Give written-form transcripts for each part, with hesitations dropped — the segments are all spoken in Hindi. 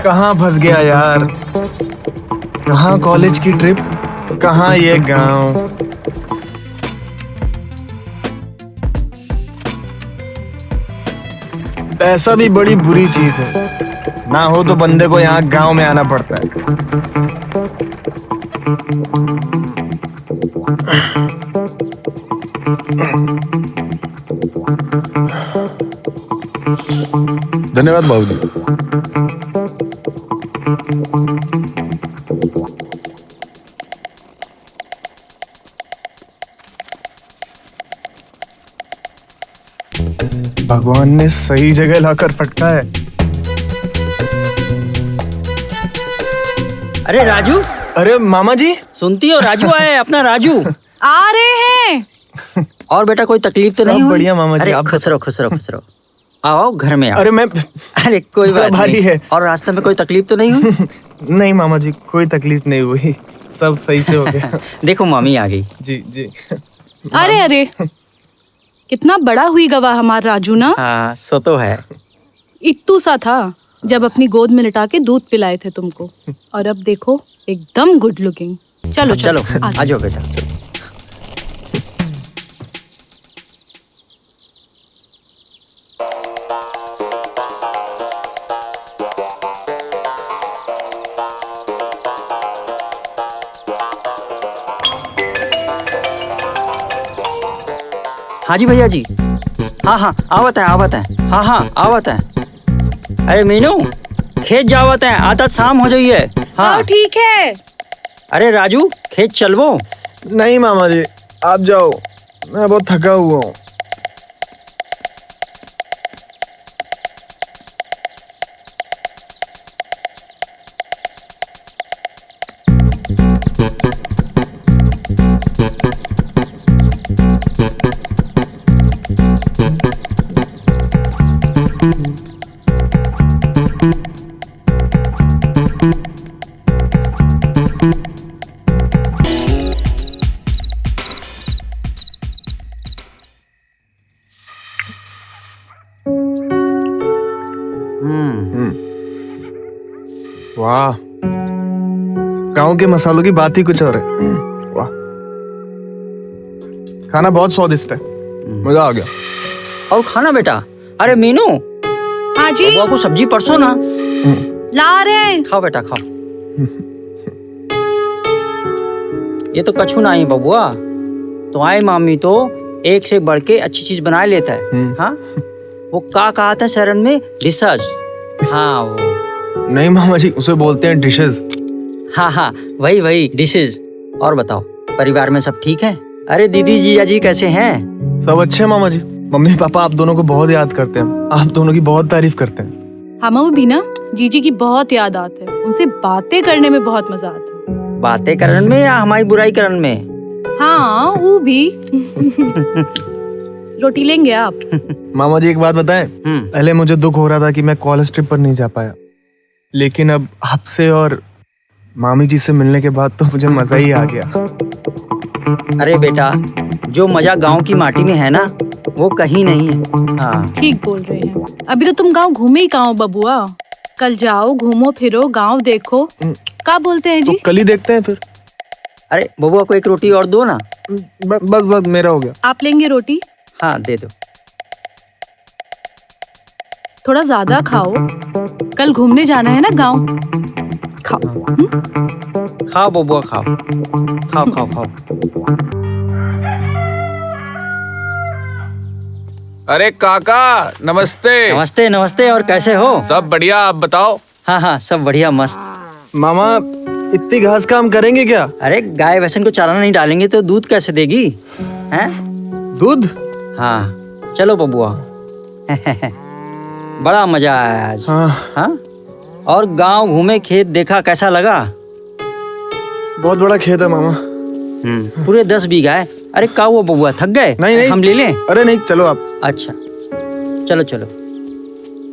कहाँ फंस गया यार, कहाँ कॉलेज की ट्रिप, कहाँ ये गांव। पैसा भी बड़ी बुरी चीज है, ना हो तो बंदे को यहाँ गांव में आना पड़ता है। धन्यवाद बाबूजी। भगवान ने सही जगह लाकर पटका है। अरे राजू, अरे मामा जी, सुनती हो राजू आए, अपना राजू आ रहे हैं। और बेटा कोई तकलीफ तो सब नहीं हुई? बढ़िया मामा जी, अरे आप खुश रहो खुश रहो खुश रहो। आओ घर में आओ। अरे मैं अरे कोई बात भारी नहीं है। और रास्ते में कोई तकलीफ तो नहीं हुई? नहीं मामा जी, कोई तकलीफ नहीं हुई, सब सही से हो गया। देखो मामी आ गई। जी जी। अरे अरे, कितना बड़ा हुई गवा हमारा राजू ना। हाँ सो तो है। इट्टू सा था जब अपनी गोद में लिटा के दूध पिलाए थे तुमको, और अब देखो एकदम गुड लुकिंग। चलो चलो आ जाओ। आ जाओ बेटा। हाँ जी भैया जी। हाँ हाँ आवत है आवत है। हाँ हाँ आवत है। अरे मीनू खेत जावत है, आदत शाम हो जाइए। हाँ हाँ ठीक है। अरे राजू खेत चलवो। नहीं मामा जी, आप जाओ, मैं बहुत थका हुआ हूँ। वाह, गांव के मसालों की बात ही कुछ और है। वाह, खाना बहुत स्वादिष्ट है, मजा आ गया। और खाना बेटा। अरे मीनू हाँ जी, बबुआ को सब्जी परसों ना। ला रहे हैं। खाओ बेटा खाओ। ये तो कछु नहीं बबुआ, तो आए मामी तो एक से बढ़ के अच्छी चीज बना लेता है। हाँ वो क्या कहा था शरण में, डिशेस। हाँ वो नहीं मामा जी, उसे बोलते हैं डिशेस। हाँ हाँ वही वही डिशेस। और बताओ परिवार में सब ठीक है? अरे दीदी जीजा जी कैसे हैं? सब अच्छे हैं मामा जी। मम्मी पापा आप दोनों को बहुत याद करते हैं, आप दोनों की बहुत तारीफ करते हैं। हमें भी ना जीजी की बहुत याद आती है, उनसे बातें करने में बहुत मजा आता है। बातें करने में या हमारी बुराई करने में? हाँ वो भी। रोटी लेंगे आप? मामा जी एक बात बताएं, पहले मुझे दुख हो रहा था कि मैं कॉलेज ट्रिप पर नहीं जा पाया, लेकिन अब आपसे और मामी जी से मिलने के बाद तो मुझे मजा ही आ गया। अरे बेटा जो मजा गांव की माटी में है ना वो कहीं नहीं है। हाँ ठीक बोल रहे हैं। अभी तो तुम गांव घूमे ही कहाँ हो बबुआ? कल जाओ, घूमो फिरो, गांव देखो। क्या बोलते हैं जी? तो कल ही देखते हैं फिर। अरे बबुआ को एक रोटी और दो ना। बस बस मेरा हो गया। आप लेंगे रोटी? हाँ दे दो। थोड़ा ज्यादा खाओ, कल घूमने जाना है ना गांव। खाओ। खाओ बबुआ खाओ खाओ खाओ खाओ। अरे काका नमस्ते। नमस्ते नमस्ते, और कैसे हो? सब बढ़िया, आप बताओ। हाँ हाँ सब बढ़िया मस्त। मामा इतनी घास काम करेंगे क्या? अरे गाय भैंसन को चारा नहीं डालेंगे तो दूध कैसे देगी? हैं? दूध? हाँ चलो बबुआ। बड़ा मजा आया आज। हाँ? और गांव घूमे, खेत देखा, कैसा लगा? बहुत बड़ा खेत है मामा। पूरे 10 बीघा है। अरे क्या हुआ बबुआ, थक गए? नहीं नहीं, हम ले लें? अरे नहीं, चलो आप। अच्छा चलो चलो,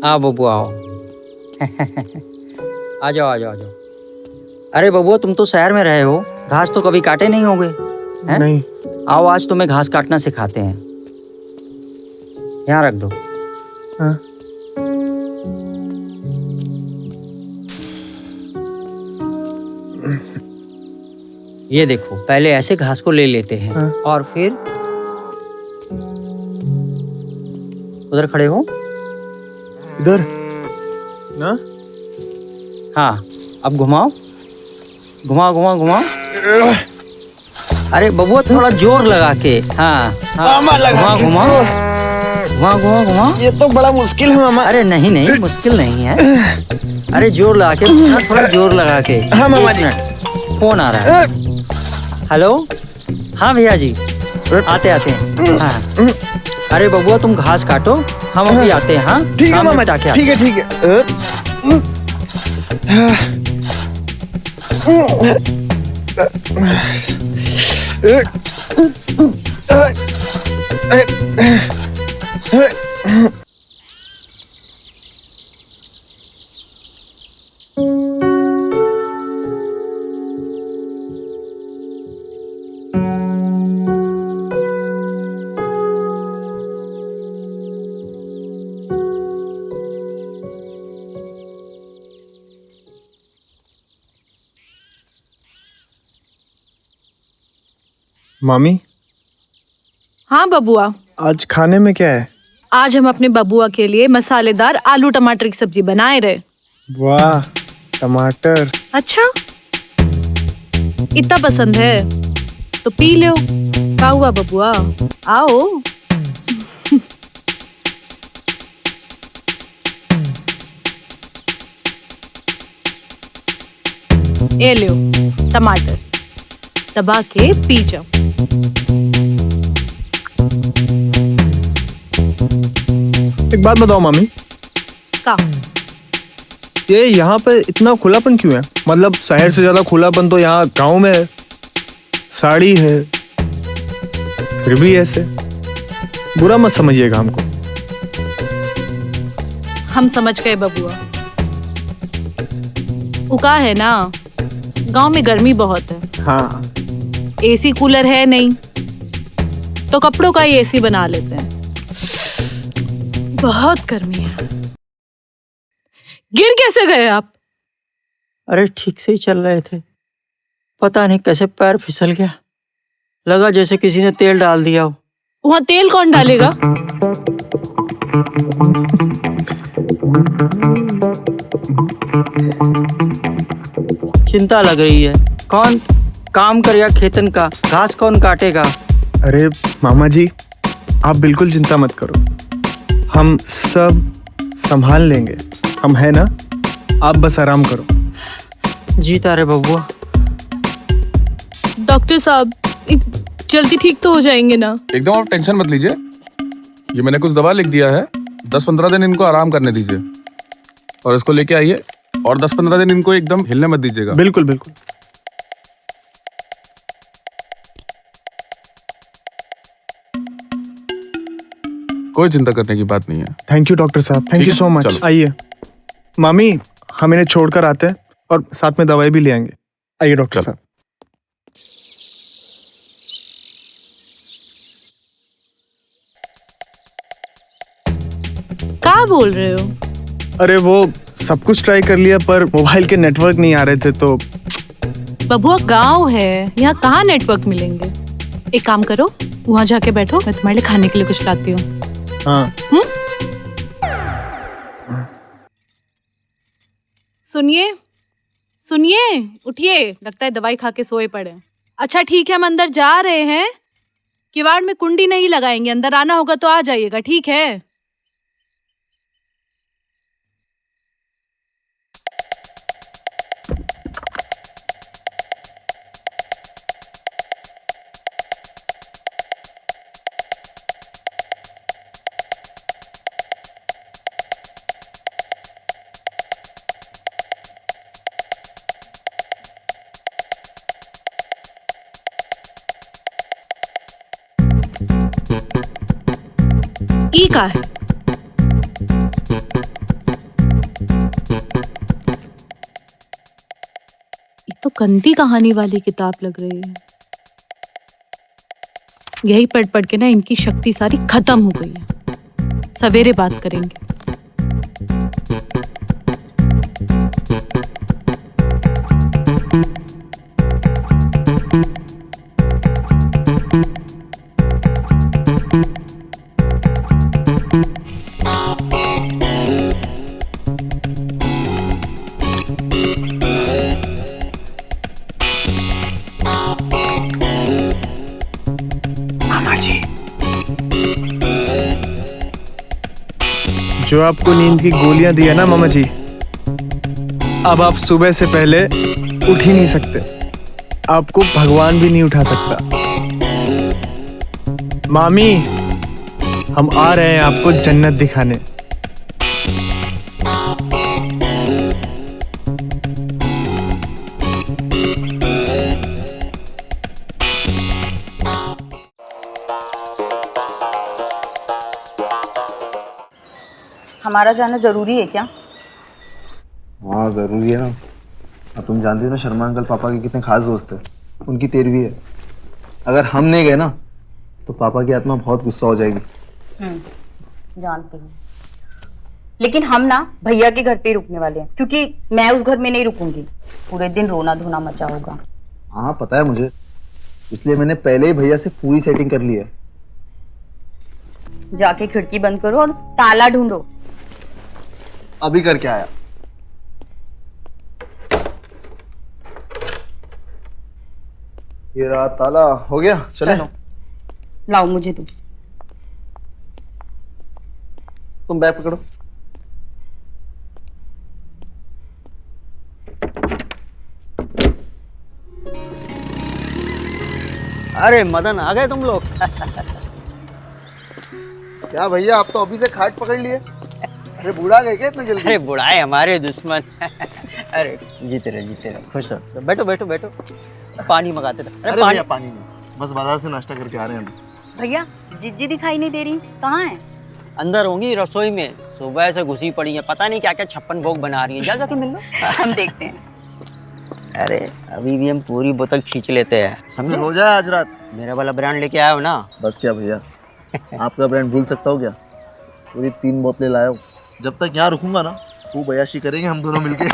आओ बबुआ आओ। आ जाओ आ जाओ आ जाओ। अरे बबुआ तुम तो शहर में रहे हो, घास तो कभी काटे नहीं होंगे? नहीं। आओ आज तुम्हें घास काटना सिखाते हैं। यहाँ रख दो। हाँ। ये देखो, पहले ऐसे घास को ले लेते हैं हाँ। और फिर उधर खड़े हो। इधर ना। हाँ, अब घुमाओ घुमाओ घुमाओ घुमाओ। अरे बबुआ थोड़ा जोर लगा के। हाँ हाँ, घुमाओ घुमाओ घुमाओ घुमाओ घुमाओ। ये तो बड़ा मुश्किल है मामा। अरे नहीं नहीं, मुश्किल नहीं है। अरे जोर लगा के, थोड़ा जोर लगा के। हाँ मामा जी। फोन आ रहा है। हेलो, हाँ भैया जी, आते आते हैं। हाँ। अरे बबुआ तुम घास काटो, हम अभी आते हैं। हाँ ठीक है शाम में मामा जाके जी, आते ठीक है मामी, हाँ बबुआ, आज खाने में क्या है? आज हम अपने बबुआ के लिए मसालेदार आलू टमाटर की सब्जी बनाए रहे। वाह, टमाटर। अच्छा, इतना पसंद है तो पी लो। क्या हुआ बबुआ, आओ। ये लो टमाटर, दबा के पी जाओ। एक बात बताओ मामी, का ये यहाँ पे इतना खुलापन क्यों है? मतलब शहर से ज्यादा खुलापन तो यहाँ गांव में है। साड़ी है, फिर भी ऐसे। बुरा मत समझिएगा हमको। हम समझ गए बबुआ। उका है ना, गांव में गर्मी बहुत है। हाँ, एसी कूलर है नहीं, तो कपड़ों का ही एसी बना लेते हैं। बहुत गर्मी है। गिर कैसे गए आप? अरे ठीक से ही चल रहे थे, पता नहीं कैसे पैर फिसल गया। लगा जैसे किसी ने तेल डाल दिया हो। वहां तेल कौन डालेगा? चिंता लग रही है। कौन काम करेगा खेतन का, घास कौन काटेगा? अरे मामा जी, आप बिल्कुल चिंता मत करो, हम सब संभाल लेंगे। हम है ना, आप बस आराम करो। जीता रे बबुआ। डॉक्टर साहब, जल्दी ठीक तो हो जाएंगे ना? एकदम आप टेंशन मत लीजिए। ये मैंने कुछ दवा लिख दिया है, 10-15 दिन इनको आराम करने दीजिए और इसको लेके आइए। और 10-15 दिन इनको एकदम हिलने मत दीजिएगा। बिल्कुल बिल्कुल। कोई चिंता करने की बात नहीं है। थैंक यू डॉक्टर साहब, थैंक ठीक यू है, सो मच। चलो। आइए मामी, हम इन्हें छोड़कर आते हैं और साथ में दवाई भी ले आएंगे। आइए डॉक्टर चलो। साहब। क्या बोल रहे हो? अरे वो सब कुछ ट्राई कर लिया पर मोबाइल के नेटवर्क नहीं आ रहे थे तो। बबुआ गांव है, यहाँ कहाँ नेटवर्क मिलेंगे। एक काम करो, वहां जाके बैठो, मैं तुम्हारे लिए खाने के लिए कुछ लाती हूँ। हाँ, सुनिए सुनिए, उठिए, लगता है दवाई खा के सोए पड़े। अच्छा ठीक है, हम अंदर जा रहे हैं। किवाड़ में कुंडी नहीं लगाएंगे, अंदर आना होगा तो आ जाइएगा, ठीक है? ई का है? ये तो गंदी कहानी वाली किताब लग रही है। यही पढ़ पढ़ के ना इनकी शक्ति सारी खत्म हो गई है। सवेरे बात करेंगे। जो आपको नींद की गोलियां दी है ना मामा जी, अब आप सुबह से पहले उठ ही नहीं सकते। आपको भगवान भी नहीं उठा सकता। मामी, हम आ रहे हैं आपको जन्नत दिखाने। हमारा जाना जरूरी है क्या? हाँ ज़रूरी है ना। अब तुम जानती हो ना शर्मा अंकल पापा के कितने खास दोस्त हैं। उनकी 13वीं है। अगर हम नहीं गए ना तो पापा की आत्मा बहुत गुस्सा हो जाएगी। जानती हूँ, लेकिन हम ना भैया के घर पे ही रुकने वाले हैं, क्योंकि मैं उस घर में नहीं रुकूंगी। पूरे दिन रोना धोना मचा होगा। हाँ पता है मुझे, इसलिए मैंने पहले ही भैया से पूरी सेटिंग कर ली है। जाके खिड़की बंद करो और ताला ढूंढो। अभी करके आया। ये रहा ताला। हो गया, चले। चलो लाओ मुझे दो। तुम बैग पकड़ो। अरे मदन, आ गए तुम लोग? क्या भैया, आप तो अभी से खाट पकड़ लिए। अरे बूढ़ा गए क्या इतने जल्दी? अरे बुढ़ाए हमारे दुश्मन। अरे जीते रहो, खुश रहो। बैठो बैठो बैठो, पानी मंगाते रहो। अरे भैया पानी नहीं, बस बाजार से नाश्ता करके आ रहे हैं अभी। भैया जिज्जी दिखाई नहीं दे रही, कहाँ है? अंदर होंगी रसोई में, सुबह से घुसी पड़ी है, पता नहीं क्या क्या 56 भोग बना रही है। जा जाके मिल लो। हम देखते हैं। अरे अभी भी हम पूरी बोतल खींच लेते हैं, समझे? हो जाए आज रात। मेरा वाला ब्रांड लेके आए हो ना? बस क्या भैया, आपका ब्रांड भूल सकता हूँ क्या? पूरी 3 बोतलें लाया हूँ। जब तक यहाँ रुकूंगा ना खूब अय्याशी करेंगे हम दोनों मिलके।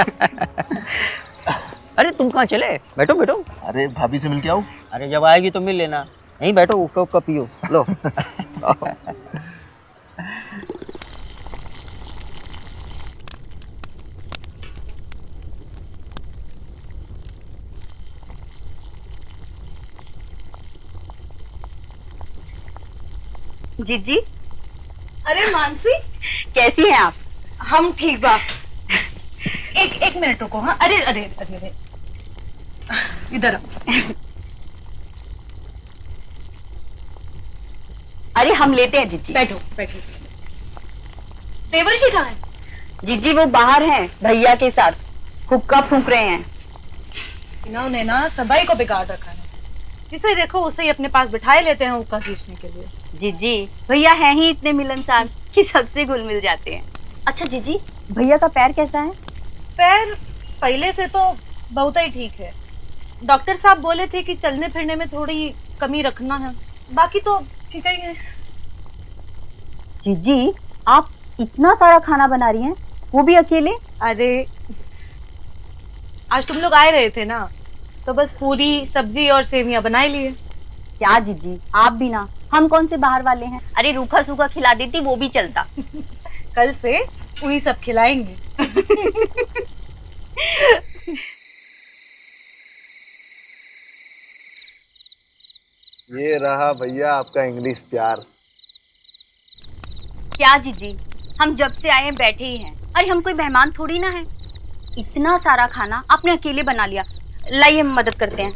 अरे तुम कहाँ चले? बैठो बैठो। अरे भाभी से मिलके आओ। अरे जब आएगी तो मिल लेना। यहीं बैठो, उक्का उक्का पियो। लो। जिज्जी, अरे मानसी, कैसी हैं आप? हम ठीक बा। एक मिनट रुको। हाँ, अरे अरे अरे अरे, इधर आओ। अरे हम लेते हैं जिज्जी। बैठो बैठो। देवर जी कहाँ है? जिज्जी वो बाहर हैं भैया के साथ, हुक्का फूंक रहे हैं। इन्होंने ना सबाई को बिगाड़ रखा है। जिसे देखो उसे ही अपने पास बिठाए लेते हैं हुक्का खींचने के लिए। जिज्जी भैया हैं ही इतने मिलनसार कि सबसे घुल मिल जाते हैं। अच्छा जिज्जी, भैया का पैर कैसा है? पैर पहले से तो बहुत ही ठीक है। डॉक्टर साहब बोले थे कि चलने फिरने में थोड़ी कमी रखना है, बाकी तो ठीक ही है। जिज्जी आप इतना सारा खाना बना रही हैं, वो भी अकेले? अरे आज तुम लोग आए रहे थे ना, तो बस पूरी सब्जी और सेवियां बनाई लिए। क्या जिज्जी, आप भी ना, हम कौन से बाहर वाले हैं? अरे रूखा सूखा खिला देती वो भी चलता। कल से वही सब खिलाएंगे। ये रहा भैया आपका इंग्लिश प्यार। क्या जिज्जी, हम जब से आए हैं बैठे ही हैं। अरे हम कोई मेहमान थोड़ी ना है। इतना सारा खाना आपने अकेले बना लिया। लाइए हम मदद करते हैं।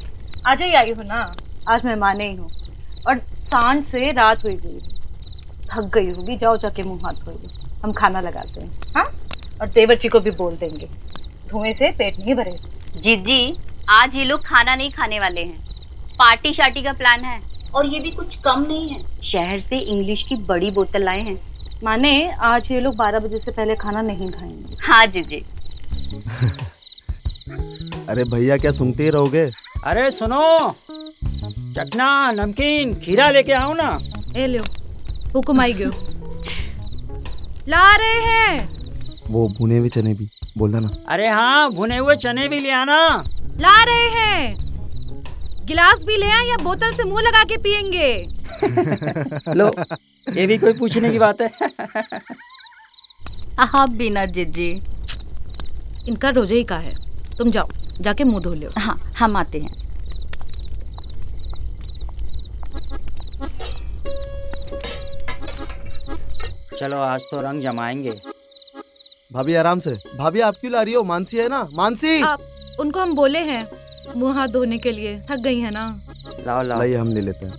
आज ही आई हो ना, आज मेहमान ही हूँ और सांझ से रात हुई गई, थक गई होगी। जाओ जाके मुंह हाथ धो लो, हम खाना लगाते हैं। हाँ, और देवरची को भी बोल देंगे, धुएं से पेट नहीं भरेगा। जिज्जी आज ये लोग खाना नहीं खाने वाले हैं, पार्टी शार्टी का प्लान है। और ये भी कुछ कम नहीं है, शहर से इंग्लिश की बड़ी बोतल लाए हैं। माने आज ये लोग 12 बजे से पहले खाना नहीं खाएंगे। हाँ जिज्जी। अरे भैया क्या सुनते ही रहोगे? अरे सुनो, चखना नमकीन खीरा लेके आओ ना। ए लो, हुकुम आई गयो, ला रहे हैं। वो भुने हुए चने भी बोलना ना। अरे हाँ, भुने हुए चने भी ले आना। ला रहे हैं। गिलास भी ले आए या बोतल से मुंह लगा के पियेंगे? लो, ये भी कोई पूछने की बात है? आप भी ना जिज्जी। इनका रोजे ही का है। तुम जाओ, जाके मुंह धो लो। हाँ हम आते हैं। चलो आज तो रंग जमाएंगे। भाभी आराम से। भाभी आप क्यों ला रही हो? मानसी है ना, मानसी। आप उनको हम बोले हैं मुंह हाथ धोने के लिए, थक गई है ना। लाओ लाओ लाइए हम ले लेते हैं।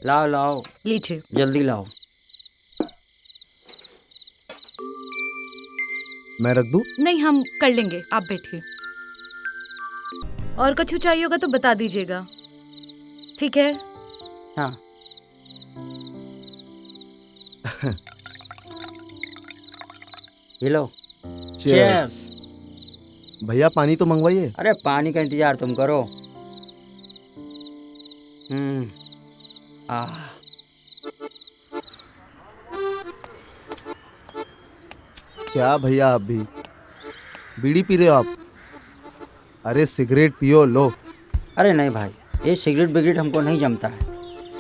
लाओ लाओ, लीजिए। जल्दी लाओ। मैं रख दूं? नहीं, हम कर लेंगे, आप बैठिए। और कुछ चाहिए होगा तो बता दीजिएगा, ठीक है? हाँ ये लो। Cheers। भैया पानी तो मंगवाइए। अरे पानी का इंतजार तुम करो। आ क्या भैया आप भी बीड़ी पी रहे हो आप? अरे सिगरेट पियो, लो। अरे नहीं भाई, ये सिगरेट बिगरेट हमको नहीं जमता है।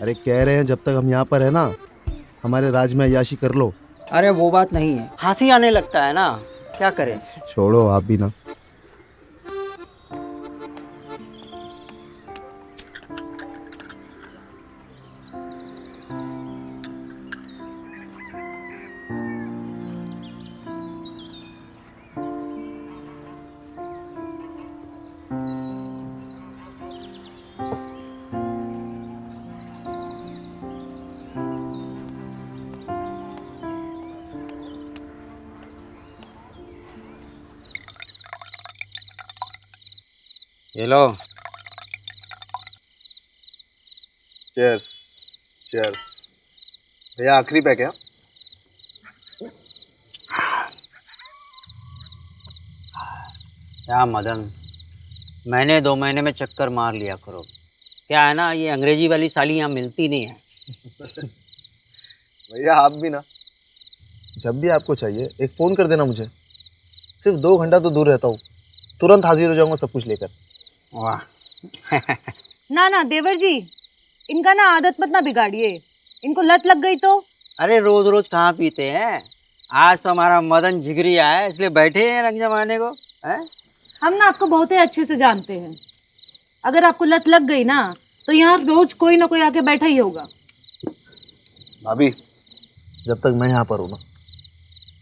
अरे कह रहे हैं जब तक हम यहाँ पर है ना, हमारे राज में अय्याशी कर लो। अरे वो बात नहीं है, हंसी आने लगता है ना, क्या करें। छोड़ो आप भी ना। ये लो। चीयर्स। चीयर्स। भैया आखिरी पैक है। क्या मदन, महीने 2 महीने में चक्कर मार लिया करो। क्या है ना, ये अंग्रेजी वाली साली यहाँ मिलती नहीं है। भैया आप भी ना, जब भी आपको चाहिए एक फ़ोन कर देना मुझे। सिर्फ 2 घंटा तो दूर रहता हूँ, तुरंत हाजिर हो जाऊंगा सब कुछ लेकर। वाह। ना ना देवर जी, इनका ना आदत मत ना बिगाड़िए, इनको लत लग गई तो। अरे रोज रोज कहाँ पीते हैं, आज तो हमारा मदन जिगरी आया है इसलिए बैठे हैं रंग जमाने को है? हम ना आपको बहुत ही अच्छे से जानते हैं, अगर आपको लत लग गई ना तो यहाँ रोज कोई ना कोई आके बैठा ही होगा। भाभी जब तक मैं यहाँ पर हूँ ना,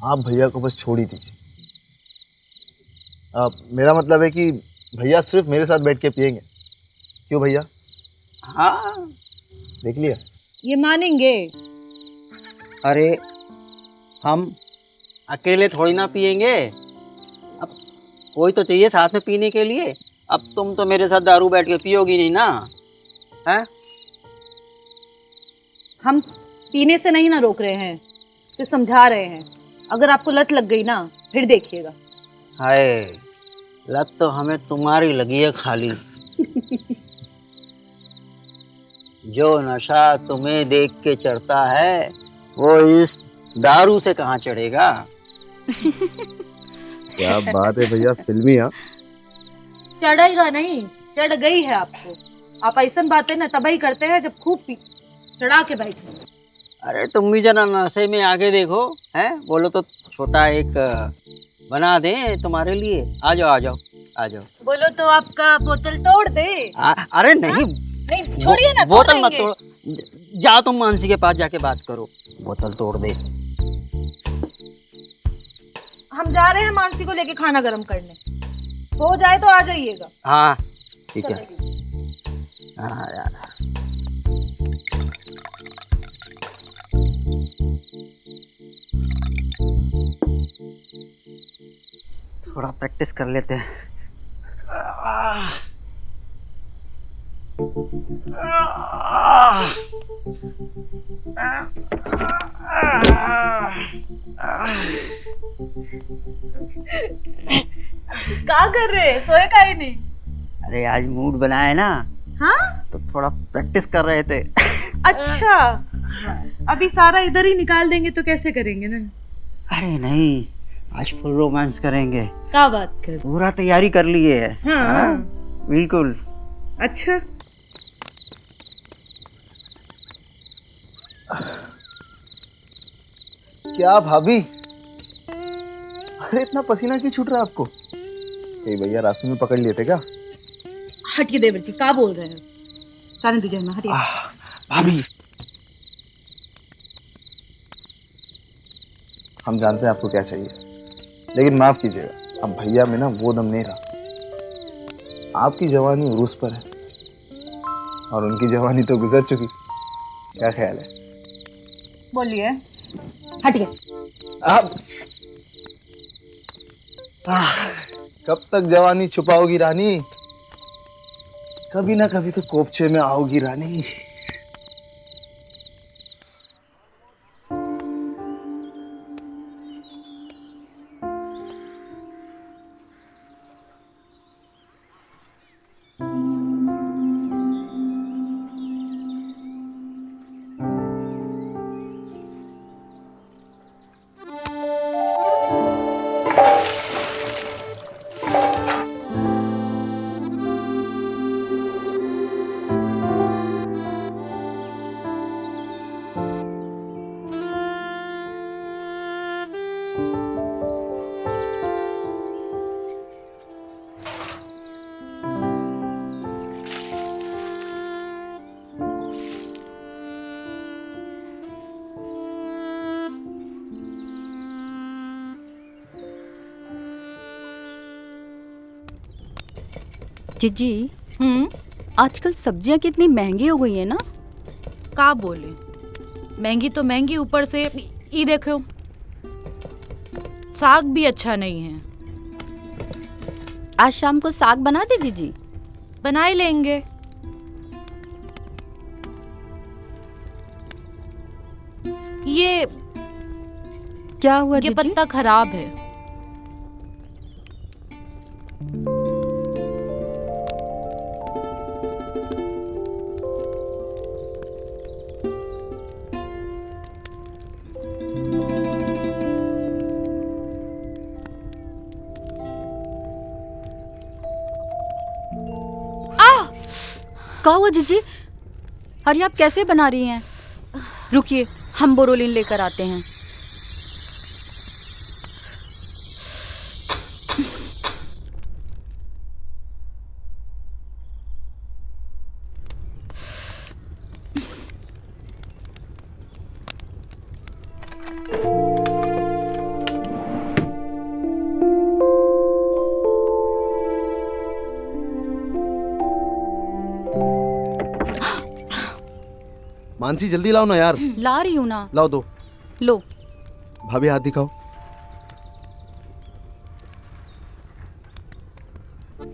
आप भैया को बस छोड़ ही दीजिए। मेरा मतलब है कि भैया सिर्फ मेरे साथ बैठ के पियेंगे। क्यों भैया? हाँ देख लिया। ये मानेंगे? अरे हम अकेले थोड़ी ना पियेंगे, अब कोई तो चाहिए साथ में पीने के लिए। अब तुम तो मेरे साथ दारू बैठ के पियोगी नहीं ना, हैं? हम पीने से नहीं ना रोक रहे हैं, सिर्फ समझा रहे हैं। अगर आपको लत लग गई ना फिर देखिएगा। हाय, लत तो हमें तुम्हारी लगी है खाली। जो नशा तुम्हें देख के चढ़ता है वो इस दारू से कहाँ चढ़ेगा। क्या बात है भैया, फिल्मी। हाँ चढ़ेगा नहीं, चढ़ गई है आपको। आप ऐसा बातें ना तभी करते हैं जब खूब पी चढ़ा के बैठे। अरे तुम भी जरा नशे में आगे देखो, हैं? बोलो तो छोटा एक बना दें तुम्हारे लिए। आ जाओ आ जाओ आ जाओ। बोलो तो आपका बोतल तोड़ दे। अरे नहीं, नहीं छोड़िए ना, बोतल मत तोड़। जाओ तुम मानसी के पास जाके बात करो, बोतल तोड़ दे। हम जा रहे हैं मानसी को लेके खाना गर्म करने, हो जाए तो आ जाइएगा। हाँ ठीक है। हाँ यार, थोड़ा प्रैक्टिस कर लेते हैं। क्या कर रहे हैं, सोए का ही नहीं? अरे आज मूड बना है ना, हाँ तो थोड़ा प्रैक्टिस कर रहे थे। अच्छा, अभी सारा इधर ही निकाल देंगे तो कैसे करेंगे ना? अरे नहीं, आज फुल रोमांस करेंगे। क्या बात कर? पूरा तैयारी कर लिए है। हाँ बिल्कुल। अच्छा, क्या भाभी, अरे इतना पसीना क्यों छूट रहा है आपको? ए भैया रास्ते में पकड़ लिए थे क्या? हटिए देवर जी, क्या बोल रहे हैं? जाने दीजिए हमें, हटिए। भाभी हम जानते हैं आपको क्या चाहिए, लेकिन माफ कीजिएगा, अब भैया में ना वो दम नहीं रहा। आपकी जवानी उरूस पर है और उनकी जवानी तो गुजर चुकी। क्या ख्याल है? बोलिए। हटिए। आप कब तक जवानी छुपाओगी रानी? कभी ना कभी तो कोपचे में आओगी रानी। जीजी, आजकल सब्जियां कितनी महंगी हो गई है ना। का बोले, महंगी तो महंगी, ऊपर से ये देखो साग भी अच्छा नहीं है। आज शाम को साग बना दे जीजी। बना ही लेंगे। ये क्या हुआ ये जीजी? पत्ता खराब है। क्या हुआ जीजी? अरे आप कैसे बना रही हैं? रुकिए, हम बोरोलिन लेकर आते हैं। मानसी जल्दी लाओ ना यार। ला रही हूँ ना। लाओ दो। लो। भाभी हाथ दिखाओ।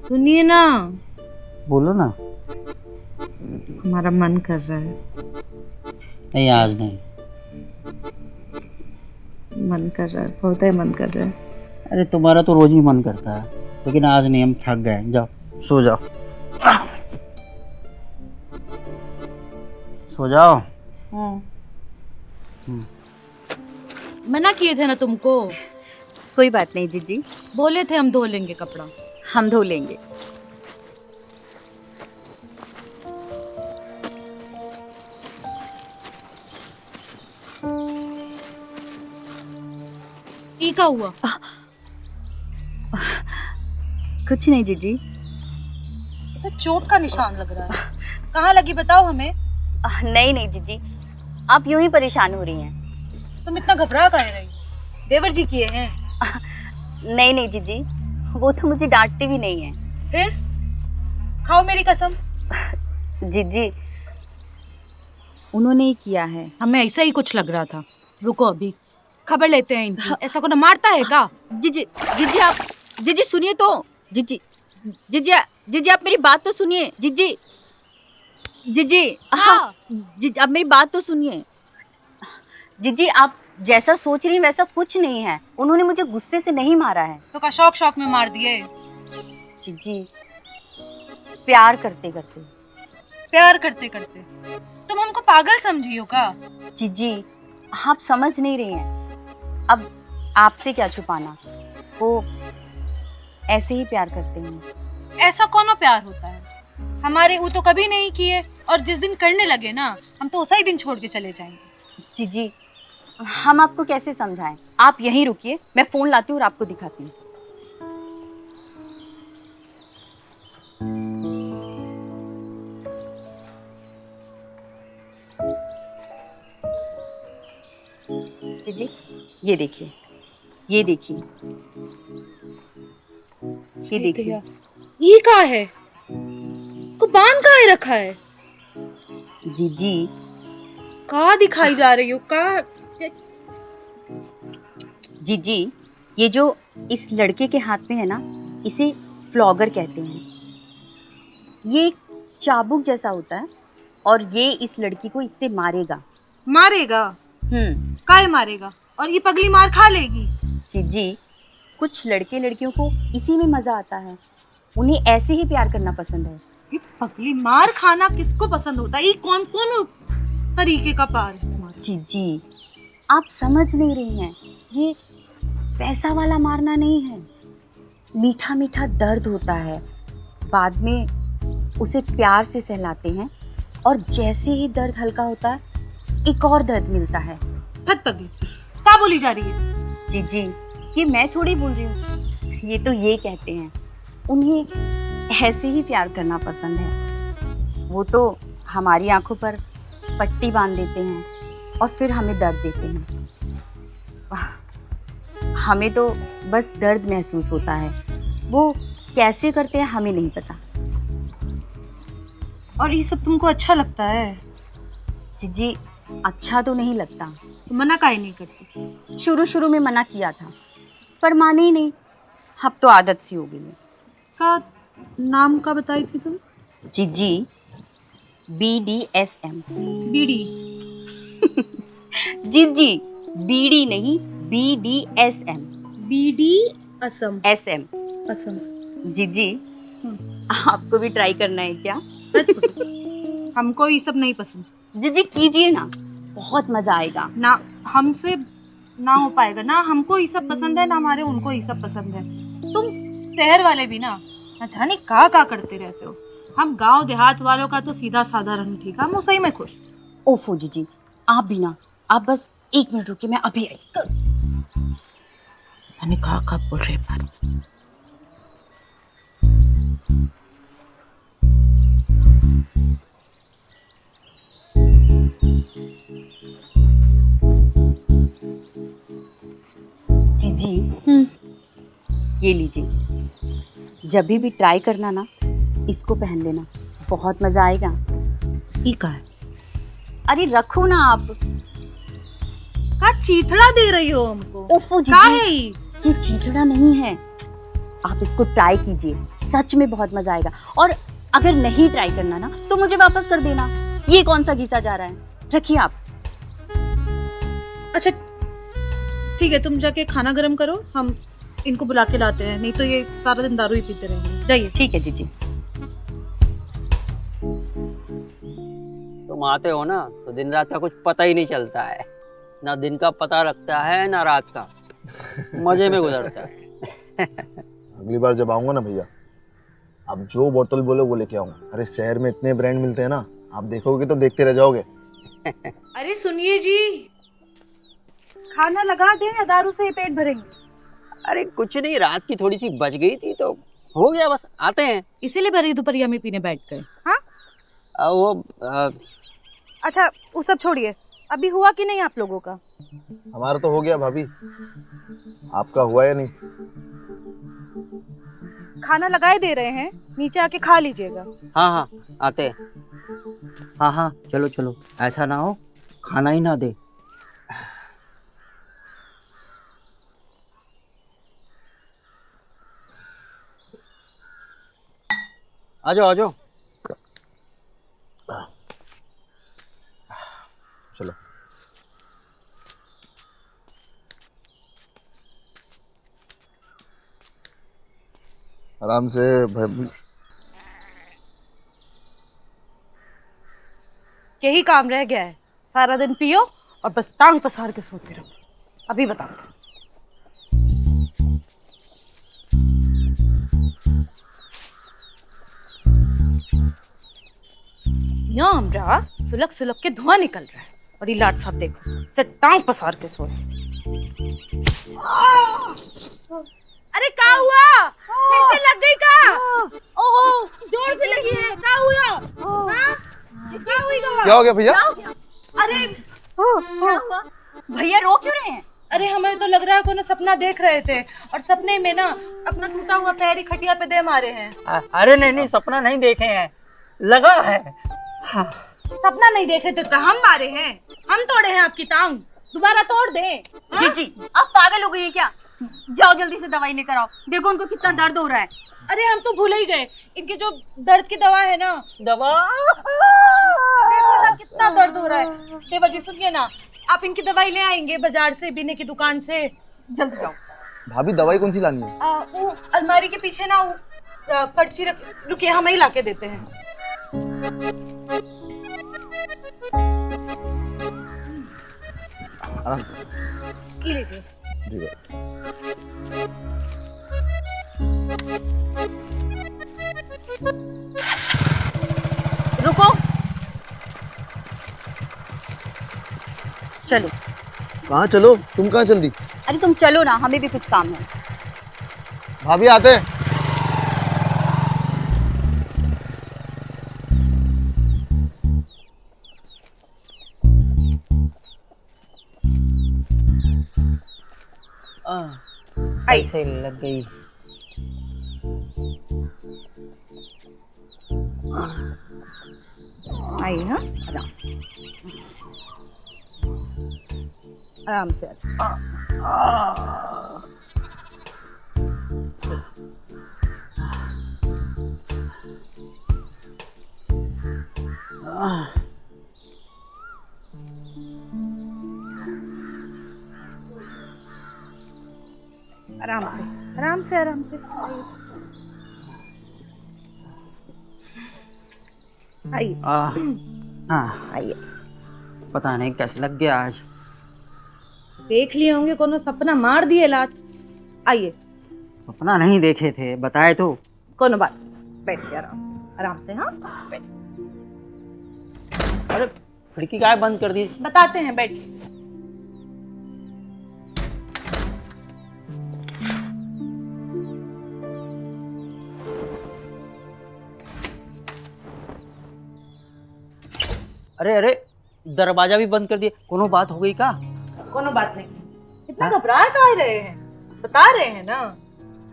सुनिए ना। बोलो ना। हमारा मन कर रहा है। नहीं, आज नहीं। मन कर रहा है, बहुत ही मन कर रहा है। अरे तुम्हारा तो रोज ही मन करता है, लेकिन आज नहीं, हम थक गए। जाओ सो जाओ, सो जाओ। मना किए थे ना तुमको। कोई बात नहीं जीजी, बोले थे हम धो लेंगे कपड़ा। हम धो लेंगे। ई का हुआ? कुछ नहीं जीजी। तो चोट का निशान लग रहा है। कहाँ लगी बताओ हमें। नहीं नहीं जीजी, आप यूं ही परेशान हो रही हैं। तुम इतना घबरा काहे रही? देवर जी किए हैं? नहीं नहीं जीजी, वो तो मुझे डांटते भी नहीं है। फिर खाओ मेरी कसम। जीजी, उन्होंने ही किया है। हमें ऐसा ही कुछ लग रहा था। रुको अभी खबर लेते हैं इनकी। ऐसा को ना मारता है का? जीजी जीजी आप जीजी सुनिए तो। जीजी जीजी जीजी आप मेरी बात तो सुनिए। जीजी जीजी हाँ जीजी आप मेरी बात तो सुनिए। जीजी आप जैसा सोच रही हैं वैसा कुछ नहीं है। उन्होंने मुझे गुस्से से नहीं मारा है। तो का शौक शौक में मार दिए? जीजी प्यार करते करते। प्यार करते करते? तुम हमको पागल समझी हो का? जीजी आप समझ नहीं रही हैं। अब आपसे क्या छुपाना, वो ऐसे ही प्यार करते हैं। ऐसा कौन प्यार होता है? हमारे वो तो कभी नहीं किए, और जिस दिन करने लगे ना हम तो उसी दिन छोड़ के चले जाएंगे। जीजी हम आपको कैसे समझाएं? आप यहीं रुकिए, मैं फोन लाती हूँ और आपको दिखाती हूँ। जीजी ये देखिए, ये देखिए, ये देखिए। ये क्या है? इसको बांध का है रखा है? जीजी, कहाँ दिखाई जा रही हो? कहाँ? जीजी, ये जो इस लड़के के हाथ में है ना, इसे फ्लॉगर कहते हैं। ये एक चाबुक जैसा होता है और ये इस लड़की को इससे मारेगा। मारेगा? काय मारेगा? और ये पगली मार खा लेगी? जीजी, कुछ लड़के लड़कियों को इसी में मजा आता है, उन्हें ऐसे ही प्यार करना पसंद है। ये पगली मार खाना किसको पसंद होता है? ये कौन कौन तरीके का प्यार? जीजी, आप समझ नहीं रही हैं, ये वैसा वाला मारना नहीं है, मीठा मीठा दर्द होता है। बाद में उसे प्यार से सहलाते हैं और जैसे ही दर्द हल्का होता है एक और दर्द मिलता है। थक पगली, क्या बोली जा रही है? जीजी, ये मैं थोड़ी बोल रही हूँ, ये तो ये कहते हैं, उन्हें ऐसे ही प्यार करना पसंद है। वो तो हमारी आंखों पर पट्टी बांध देते हैं और फिर हमें दर्द देते हैं। हमें तो बस दर्द महसूस होता है, वो कैसे करते हैं हमें नहीं पता। और ये सब तुमको अच्छा लगता है? जीजी, अच्छा तो नहीं लगता। तो मना काहे नहीं करती? शुरू शुरू में मना किया था पर माने ही नहीं, अब तो आदत सी हो गई है। का नाम का बताई थी तुम? जीजी, BDSM। बीड़ी? जीजी, बीड़ी नहीं, BDSM। B D Assam? SM। Assam. जीजी, आपको भी ट्राई करना है क्या? हमको ये सब नहीं पसंद। जीजी कीजिए ना, बहुत मजा आएगा। ना हमसे ना हो पाएगा ना, हमको ये सब पसंद है ना हमारे उनको ये सब पसंद है। तुम शहर वाले भी ना जाने का करते रहते हो। हम गांव देहात वालों का तो सीधा साधारण ठीक है, हम सही में खुश। ओफो जीजी, आप भी ना, आप बस 1 मिनट रुकिए, मैं अभी आई। मैंने कहा बोल रहे पर जीजी, ये लीजिए, जब भी ट्राई करना ना इसको पहन लेना, बहुत मजा आएगा। ई का है? अरे रखो ना आप। का चीथड़ा दे रही हो हमको? ओफो का है जीजी, ये चीथड़ा नहीं है, आप इसको ट्राई कीजिए, सच में बहुत मजा आएगा। और अगर नहीं ट्राई करना ना तो मुझे वापस कर देना। ये कौन सा घिसा जा रहा है, रखिए आप। अच्छा ठीक है, तुम जाके खाना गर्म करो, हम इनको बुला के लाते हैं, नहीं तो ये सारा दिन दारू ही पीते रहेंगे। जाइए। ठीक है जीजी। तुम आते हो ना तो दिन रात का कुछ पता ही नहीं चलता है, ना दिन का पता लगता है ना रात का, मजे में गुजरता है। अगली बार जब आऊंगा ना भैया, आप जो बोतल बोले वो लेके आऊंगा। अरे शहर में इतने ब्रांड मिलते हैं ना, आप देखोगे तो देखते रह जाओगे। अरे सुनिए जी, खाना लगा दे या दारू से ही पेट भरेंगे? अरे कुछ नहीं, रात की थोड़ी सी बच गई थी तो हो गया, बस आते हैं। इसीलिए भरी दोपहरिया में पीने बैठ गए? हाँ अच्छा वो सब छोड़िए, अभी हुआ कि नहीं आप लोगों का? हमारा तो हो गया भाभी, आपका हुआ या नहीं? खाना लगाए दे रहे हैं, नीचे आके खा लीजिएगा। हाँ हाँ आते हैं। हाँ हाँ चलो चलो, ऐसा ना हो खाना ही ना दे। आ जाओ आ जाओ। चलो आराम से भाभी। यही काम रह गया है, सारा दिन पियो और बस टांग पसार के सोते रहो। अभी बताओ। हमरा सुलग सुलग के धुआं निकल रहा है और ये लाट साहब देखो से टांग पसार के सोए। अरे क्या हुआ? फिर से लग गई का? ओहो जोर से लगी है, क्या हुआ? हाँ? क्या हुई? क्या हो गया भैया? अरे क्या हुआ? भैया रो क्यों रहे हैं? अरे हमें तो लग रहा है कोनो सपना देख रहे थे और सपने में ना अपना टूटा हुआ पैर ही खटिया पे दे मारे हैं। अरे नहीं नहीं, सपना नहीं देखे हैं, लगा है। हाँ। सपना नहीं देखे थे तो हम मारे हैं, हम तोड़े हैं आपकी टांग, दोबारा तोड़ दे। जीजी आप पागल हो गई हैं क्या? जाओ जल्दी से दवाई लेकर आओ, देखो उनको कितना दर्द हो रहा है। अरे हम तो भूल ही गए, इनकी जो दर्द की दवा है ना, दवा देखो ना कितना दर्द हो रहा है। देवर जी सुनिए ना, आप इनकी दवाई ले आएंगे बाजार से, बीने की दुकान से, जल्दी जाओ। भाभी दवाई कौन सी लानी है? वो अलमारी के पीछे ना वो पर्ची रुकिए, हम ही लाके देते हैं। आराम ये लीजिए। जी बात। रुको, चलो। कहाँ चलो? तुम कहाँ चल दी? अरे तुम चलो ना, हमें भी कुछ काम है। भाभी आते हैं। ऐसे लग गई। आई हाँ, आराम से आराम से आराम से आराम से आइए। हाँ आइए। पता नहीं कैसे लग गया आज। देख लिए होंगे कोनो सपना मार दिए लात। आइए। सपना नहीं देखे थे, बताए तो। कोनो बात, बैठिए आराम से। हाँ बैठिए। अरे खिड़की काय बंद कर दी? बताते हैं, बैठिए। अरे अरे दरवाजा भी बंद कर दिए, कोनो बात हो गई का? कोनो बात नहीं। इतना घबरा काहे रहे हैं, बता रहे हैं ना।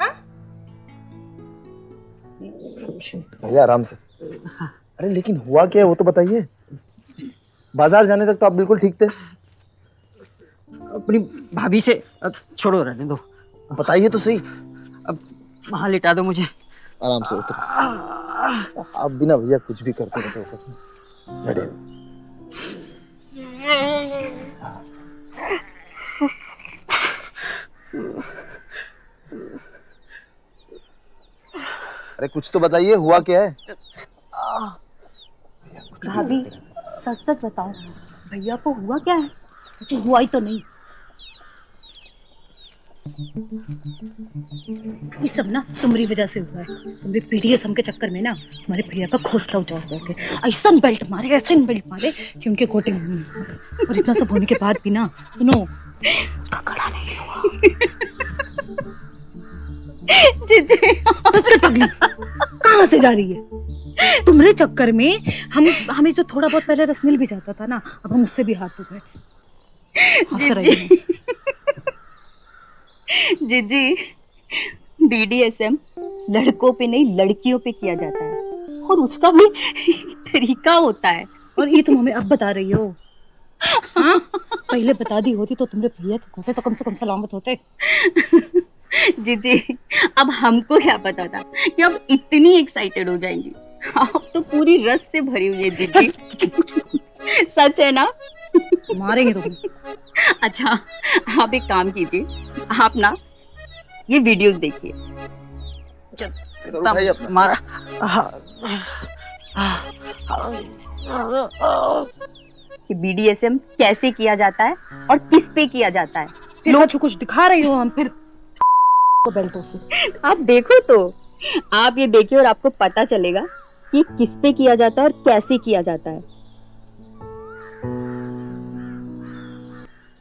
हाँ भैया आराम से। अरे लेकिन हुआ क्या है वो तो बताइए। बाजार जाने तक तो आप बिल्कुल ठीक थे। अपनी भाभी से अब छोड़ो, रहने दो। बताइए तो सही। अब वहां लिटा दो मुझे। आराम से उतर। आप बिना भैया कुछ भी करते रहते हो कसम। बैठे। अरे कुछ तो बताइए, हुआ क्या है? भाभी सच सच बताओ, भैया को हुआ क्या है? कुछ हुआ ही तो नहीं। ये सब ना तुम्हारी वजह से हुआ है। तुम्हारे पीडीएसएम के चक्कर में ना हमारे भैया का घोंसला उजाड़ गए थे। ऐसा बेल्ट मारे, ऐसे बेल्ट मारे कि उनके गोटे मुंह में। और इतना सब होने के बाद भी ना, सुनो, कड़ा नहीं हुआ। पगली कहाँ से जा रही है? तुम्हारे चक्कर में हमें जो थोड़ा बहुत पहले रस मिल भी जाता था ना, अब हम उससे भी हाथ धो गए। हंस रही है। जीजी, बीडीएसएम लड़कों पे नहीं लड़कियों पे किया जाता है, और उसका भी तरीका होता है। और ये तुम हमें अब बता रही हो? हाँ? पहले बता दी होती तो तुम्हारे भैया के घोटे तो कम से कम सलामत होते। जीजी, अब हमको क्या पता था कि अब इतनी एक्साइटेड हो जाएंगी। आप तो पूरी रस से भरी हुई है जीजी। सच है ना? मारेंगे तुम। अच्छा, आप एक काम कीजिए, आप ना ये वीडियोस देखिए। कि बीडीएसएम कैसे किया जाता है और किस पे किया जाता है। फिर कुछ दिखा रही हो हम फिर बेल्टों से। आप देखो तो, आप ये देखिए और आपको पता चलेगा कि किस पे किया जाता है और कैसे किया जाता है।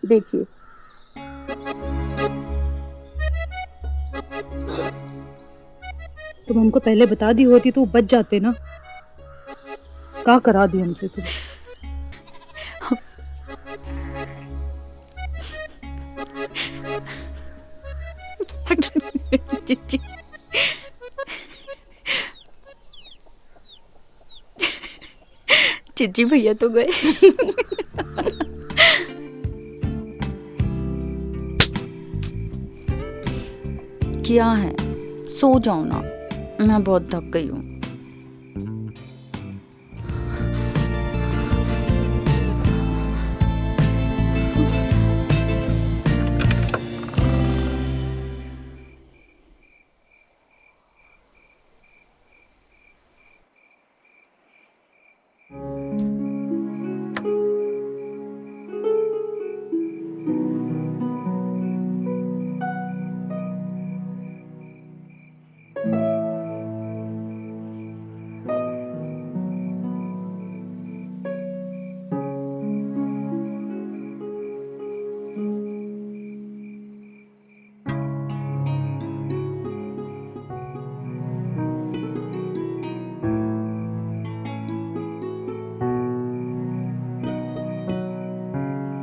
देखिए। तुम हमको पहले बता दी होती तो बच जाते ना। क्या करा दी हमसे तुम? जीजी भैया तो गए। क्या है, सो जाओ ना, मैं बहुत थक गई हूँ।